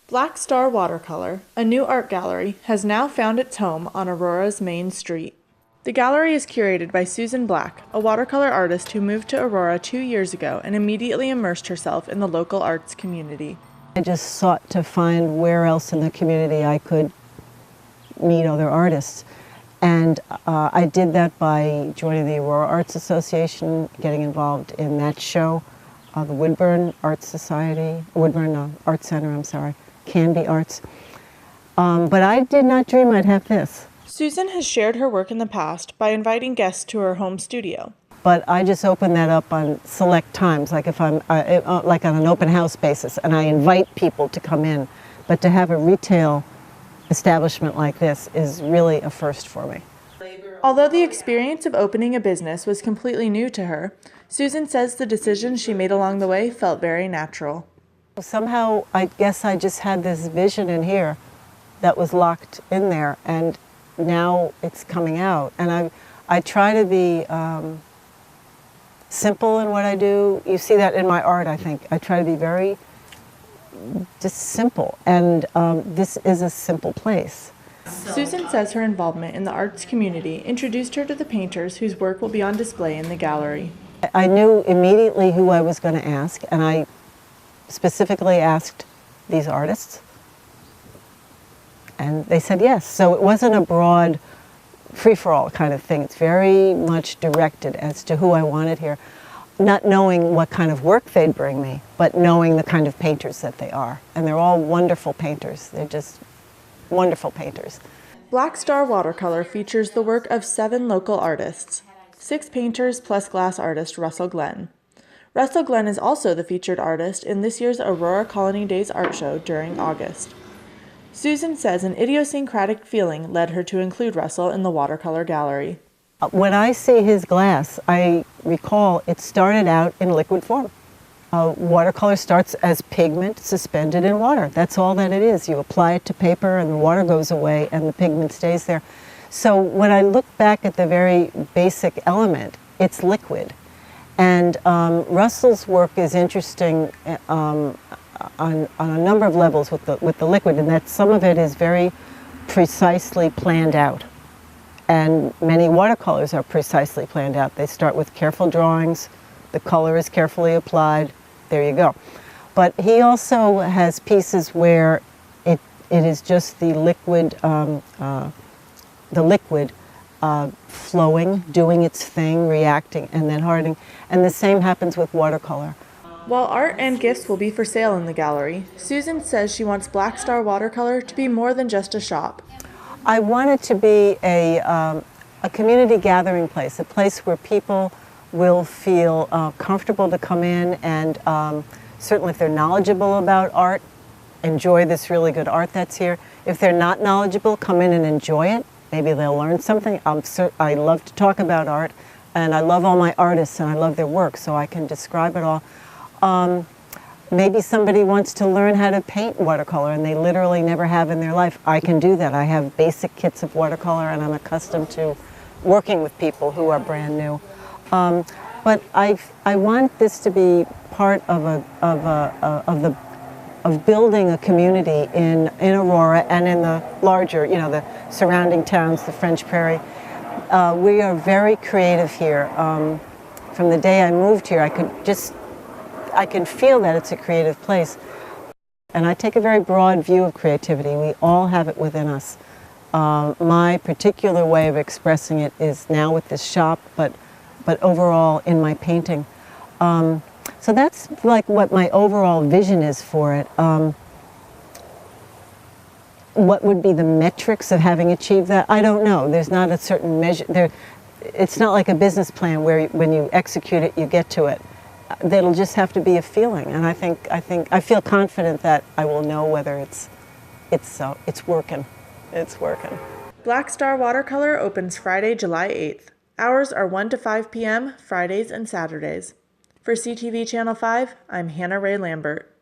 Black Star Watercolor, a new art gallery, has now found its home on Aurora's main street. The gallery is curated by Susan Black, a watercolor artist who moved to Aurora 2 years ago and immediately immersed herself in the local arts community. I just sought to find where else in the community I could meet other artists. And I did that by joining the Aurora Arts Association, getting involved in that show, the Woodburn Art Center, Canby Arts. But I did not dream I'd have this. Susan has shared her work in the past by inviting guests to her home studio. But I just open that up on select times, like if I'm like on an open house basis, and I invite people to come in. But to have a retail establishment like this is really a first for me. Although the experience of opening a business was completely new to her, Susan says the decisions she made along the way felt very natural. Somehow, I guess I just had this vision in here that was locked in there, and now it's coming out. And I try to be simple in what I do. You see that in my art, I think. I try to be very just simple, and this is a simple place. Susan says her involvement in the arts community introduced her to the painters whose work will be on display in the gallery. I knew immediately who I was going to ask, and I specifically asked these artists, and they said yes. So it wasn't a broad free-for-all kind of thing. It's very much directed as to who I wanted here, not knowing what kind of work they'd bring me, but knowing the kind of painters that they are. And they're all wonderful painters. They're just wonderful painters. Black Star Watercolor features the work of 7 local artists, 6 painters plus glass artist Russell Glenn. Russell Glenn is also the featured artist in this year's Aurora Colony Days art show during August. Susan says an idiosyncratic feeling led her to include Russell in the watercolor gallery. When I see his glass, I recall it started out in liquid form. Watercolor starts as pigment suspended in water. That's all that it is. You apply it to paper and the water goes away and the pigment stays there. So when I look back at the very basic element, it's liquid. And Russell's work is interesting on a number of levels with the liquid, in that some of it is very precisely planned out. And many watercolors are precisely planned out. They start with careful drawings, the color is carefully applied, there you go. But he also has pieces where it is just the liquid, flowing, doing its thing, reacting, and then hardening. And the same happens with watercolor. While art and gifts will be for sale in the gallery, Susan says she wants Black Star Watercolor to be more than just a shop. I want it to be a community gathering place, a place where people will feel comfortable to come in and certainly if they're knowledgeable about art, enjoy this really good art that's here. If they're not knowledgeable, come in and enjoy it. Maybe they'll learn something. I love to talk about art, and I love all my artists and I love their work, so I can describe it all. Maybe somebody wants to learn how to paint watercolor and they literally never have in their life. I can do that. I have basic kits of watercolor and I'm accustomed to working with people who are brand new. But I want this to be part of building a community in Aurora and in the larger, the surrounding towns, the French Prairie. We are very creative here. From the day I moved here, I can feel that it's a creative place. And I take a very broad view of creativity. We all have it within us. My particular way of expressing it is now with this shop, but overall in my painting. So that's like what my overall vision is for it. What would be the metrics of having achieved that? I don't know. There's not a certain measure. It's not like a business plan where when you execute it, you get to it. That'll just have to be a feeling, and I feel confident that I will know whether it's working. It's working. Black Star Watercolor opens Friday, July 8th. Hours are 1 to 5 p.m. Fridays and Saturdays. For CTV Channel 5, I'm Hannah Ray Lambert.